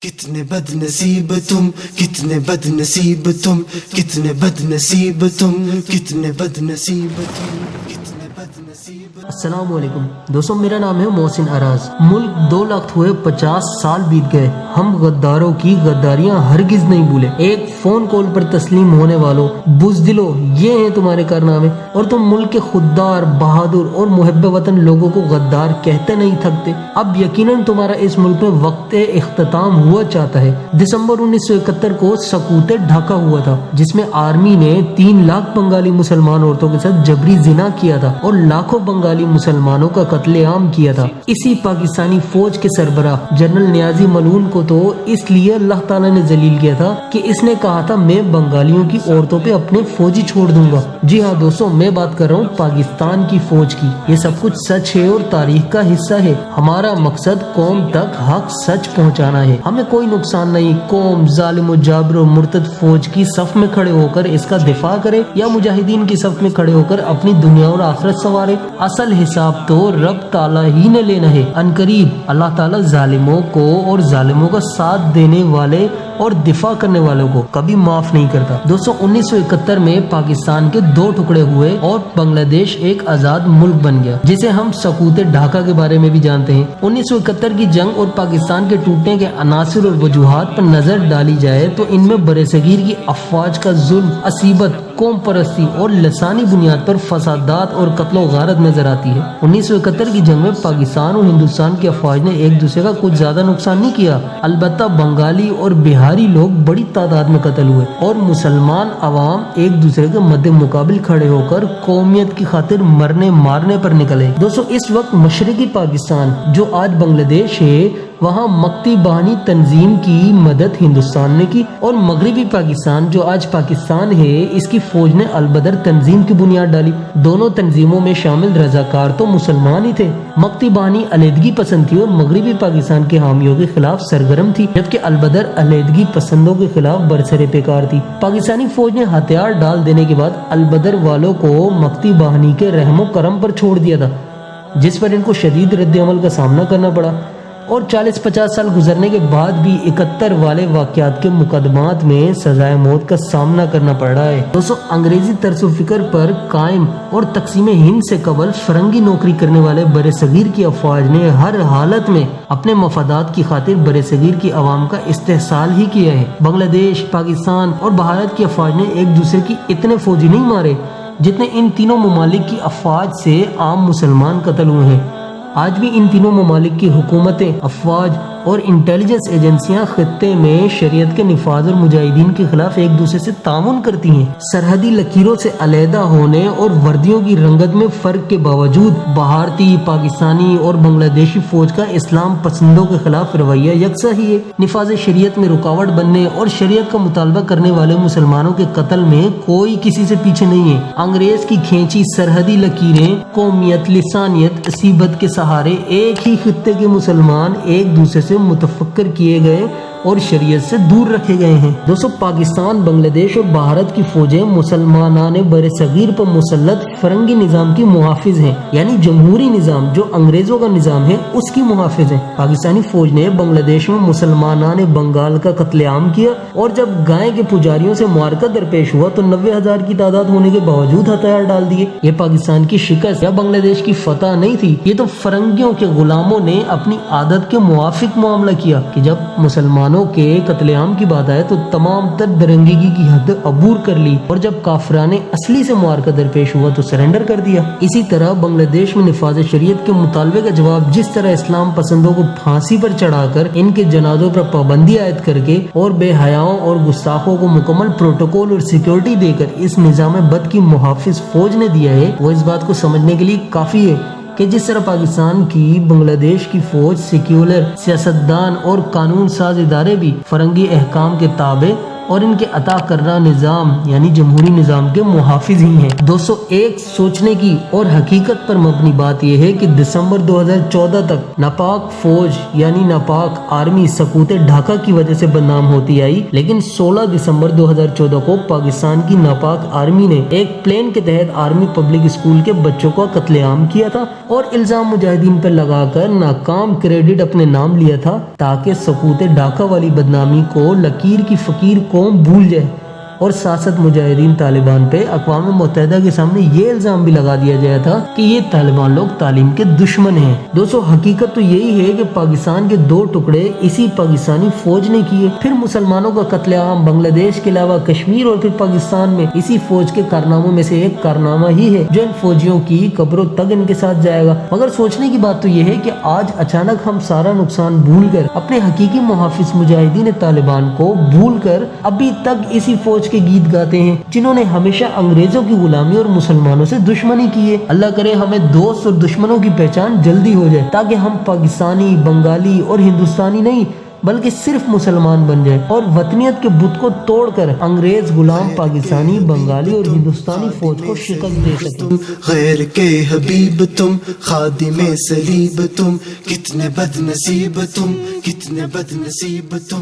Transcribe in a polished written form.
کتنے بد نصیب تم، کتنے بد نصیب تم، کتنے بد نصیب تم، کتنے بد نصیب تم، کتنے بد نصیب۔ السلام علیکم دوستوں، میرا نام ہے محسن اراز۔ ملک 2 لاکھ ہوئے 50 سال بیت گئے، ہم غداروں کی غداریاں ہرگز نہیں بھولے۔ ایک فون کال پر تسلیم ہونے والوں، بزدلو، یہ ہیں تمہارے کارنامے، اور تم ملک کے خوددار، بہادر اور محب وطن لوگوں کو غدار کہتے نہیں تھکتے۔ اب یقیناً تمہارا اس ملک میں وقت اختتام ہوا چاہتا ہے۔ دسمبر 1971 کو سکوت ڈھاکہ ہوا تھا، جس میں آرمی نے 3 لاکھ بنگالی مسلمان عورتوں کے ساتھ جبری زنا کیا تھا اور لاکھوں بنگالی مسلمانوں کا قتل عام کیا تھا۔ اسی پاکستانی فوج کے سربراہ جنرل نیازی ملعون کو تو اس لیے اللہ تعالیٰ نے ذلیل کیا تھا کہ اس نے کہا تھا میں بنگالیوں کی عورتوں پہ اپنے فوجی چھوڑ دوں گا۔ جی ہاں دوستوں، میں بات کر رہا ہوں پاکستان کی فوج کی۔ یہ سب کچھ سچ ہے اور تاریخ کا حصہ ہے۔ ہمارا مقصد قوم تک حق سچ پہنچانا ہے، ہمیں کوئی نقصان نہیں قوم ظالم و جابر و مرتد فوج کی صف میں کھڑے ہو کر اس کا دفاع کرے یا مجاہدین کی صف میں کھڑے ہو کر اپنی دنیا اور آخرت سنوارے۔ اصل حساب تو رب تعالیٰ ہی نے لینا ہے۔ عنقریب اللہ تعالیٰ ظالموں کو اور ظالموں کا ساتھ دینے والے اور دفاع کرنے والوں کو کبھی معاف نہیں کرتا۔ دوستوں، 1971 میں پاکستان کے 2 ٹکڑے ہوئے اور بنگلہ دیش ایک آزاد ملک بن گیا، جسے ہم سکوت ڈھاکہ کے بارے میں بھی جانتے ہیں۔ 1971 کی جنگ اور پاکستان کے ٹوٹنے کے عناصر اور وجوہات پر نظر ڈالی جائے تو ان میں برصغیر کی افواج کا ظلم، عصیبت، قوم پرستی اور لسانی بنیاد پر فسادات اور قتل و غارت نظر آتی ہے۔ 1971 کی جنگ میں پاکستان اور ہندوستان کی افواج نے ایک دوسرے کا کچھ زیادہ نقصان نہیں کیا، البتہ بنگالی اور بہاری لوگ بڑی تعداد میں قتل ہوئے اور مسلمان عوام ایک دوسرے کے مد مقابل کھڑے ہو کر قومیت کی خاطر مرنے مارنے پر نکلے۔ دوستوں، اس وقت مشرقی پاکستان جو آج بنگلہ دیش ہے، وہاں مکتی بانی تنظیم کی مدد ہندوستان نے کی، اور مغربی پاکستان جو آج پاکستان ہے، اس کی فوج نے البدر تنظیم کی بنیاد ڈالی۔ دونوں تنظیموں میں شامل رضاکار تو مسلمان ہی تھے۔ مکتی بانی علیحدگی پسند تھی اور مغربی پاکستان کے حامیوں کے خلاف سرگرم تھی، جبکہ البدر علیحدگی پسندوں کے خلاف برسر پیکار تھی۔ پاکستانی فوج نے ہتھیار ڈال دینے کے بعد البدر والوں کو مکتی بانی کے رحم و کرم پر چھوڑ دیا تھا، جس پر ان کو شدید رد عمل کا سامنا کرنا پڑا، اور 40-50 سال گزرنے کے بعد بھی 71 والے واقعات کے مقدمات میں سزائے موت کا سامنا کرنا پڑ رہا ہے۔ دوستوں، انگریزی طرز و فکر پر قائم اور تقسیم ہند سے قبل فرنگی نوکری کرنے والے برصغیر کی افواج نے ہر حالت میں اپنے مفادات کی خاطر برصغیر کی عوام کا استحصال ہی کیا ہے۔ بنگلہ دیش، پاکستان اور بھارت کی افواج نے ایک دوسرے کی اتنے فوجی نہیں مارے جتنے ان تینوں ممالک کی افواج سے عام مسلمان قتل ہوئے ہیں۔ آج بھی ان تینوں ممالک کی حکومتیں، افواج اور انٹیلیجنس ایجنسیاں خطے میں شریعت کے نفاذ اور مجاہدین کے خلاف ایک دوسرے سے تعاون کرتی ہیں۔ سرحدی لکیروں سے علیحدہ ہونے اور وردیوں کی رنگت میں فرق کے باوجود بھارتی، پاکستانی اور بنگلہ دیشی فوج کا اسلام پسندوں کے خلاف رویہ یکساں ہی ہے۔ نفاذ شریعت میں رکاوٹ بننے اور شریعت کا مطالبہ کرنے والے مسلمانوں کے قتل میں کوئی کسی سے پیچھے نہیں ہے۔ انگریز کی کھینچی سرحدی لکیریں قومیت، لسانیت، عصیبت کے سہارے ایک ہی خطے کے مسلمان ایک دوسرے سے متفکر کیے گئے اور شریعت سے دور رکھے گئے ہیں۔ دوستو، پاکستان، بنگلہ دیش اور بھارت کی فوجیں مسلمانان برصغیر پر مسلط فرنگی نظام کی محافظ ہیں، یعنی جمہوری نظام جو انگریزوں کا نظام ہے اس کی محافظ ہیں۔ پاکستانی فوج نے بنگلہ دیش میں مسلمانان بنگال کا قتل عام کیا، اور جب گائے کے پجاریوں سے معرکہ درپیش ہوا تو 90,000 کی تعداد ہونے کے باوجود ہتھیار ڈال دیے۔ یہ پاکستان کی شکست یا بنگلہ دیش کی فتح نہیں تھی، یہ تو فرنگیوں کے غلاموں نے اپنی عادت کے موافق معاملہ کیا کہ جب مسلمانوں کے قتل عام کی بات آئے تو تمام تر درنگیگی کی حد عبور کر لی، اور جب کافران اصلی سے معرکہ درپیش ہوا تو سرنڈر کر دیا۔ اسی طرح بنگلہ دیش میں نفاذ شریعت کے مطالبے کا جواب جس طرح اسلام پسندوں کو پھانسی پر چڑھا کر ان کے جنازوں پر پابندی عائد کر کے اور بے حیاؤں اور گستاخوں کو مکمل پروٹوکول اور سیکیورٹی دے کر اس نظام بد کی محافظ فوج نے دیا ہے، وہ اس بات کو سمجھنے کے لیے کافی ہے کہ جس طرح پاکستان کی بنگلہ دیش کی فوج، سیکولر سیاستدان اور قانون ساز ادارے بھی فرنگی احکام کے تابع اور ان کے عطا کردہ نظام یعنی جمہوری نظام کے محافظ ہی ہیں۔ دوستو ایک سوچنے کی اور حقیقت پر مبنی بات یہ ہے کہ دسمبر 2014 تک ناپاک فوج یعنی ناپاک آرمی سقوط ڈھاکہ کی وجہ سے بدنام ہوتی آئی، لیکن 16 دسمبر 2014 کو پاکستان کی ناپاک آرمی نے ایک پلین کے تحت آرمی پبلک اسکول کے بچوں کا قتل عام کیا تھا اور الزام مجاہدین پر لگا کر ناکام کریڈٹ اپنے نام لیا تھا تاکہ سقوط ڈھاکہ والی بدنامی کو لکیر کی فقیر قوم بھول جائے۔ اور سیاست مجاہدین طالبان پہ اقوام متحدہ کے سامنے یہ الزام بھی لگا دیا گیا تھا کہ یہ طالبان لوگ تعلیم کے دشمن ہیں۔ دوستو حقیقت تو یہی ہے کہ پاکستان کے 2 ٹکڑے اسی پاکستانی فوج نے کیے، پھر مسلمانوں کا قتل عام بنگلہ دیش کے علاوہ کشمیر اور پھر پاکستان میں اسی فوج کے کارناموں میں سے ایک کارنامہ ہی ہے جو ان فوجیوں کی قبروں تک ان کے ساتھ جائے گا۔ مگر سوچنے کی بات تو یہ ہے کہ آج اچانک ہم سارا نقصان بھول کر اپنے حقیقی محافظ مجاہدین طالبان کو بھول کر ابھی تک اسی فوج کے گیت گاتے ہیں جنہوں نے ہمیشہ انگریزوں کی غلامی اور مسلمانوں سے دشمنی کی ہے۔ اللہ کرے ہمیں دوست اور دشمنوں کی پہچان جلدی ہو جائے تاکہ ہم پاکستانی، بنگالی اور ہندوستانی نہیں بلکہ صرف مسلمان بن جائے اور وطنیت کے بت کو توڑ کر انگریز غلام پاکستانی، بنگالی اور ہندوستانی فوج کو شکست دے سکیں۔ غیر کے حبیب تم، خادم صلیب تم، کتنے بد نصیب تم، کتنے بد نصیب تم۔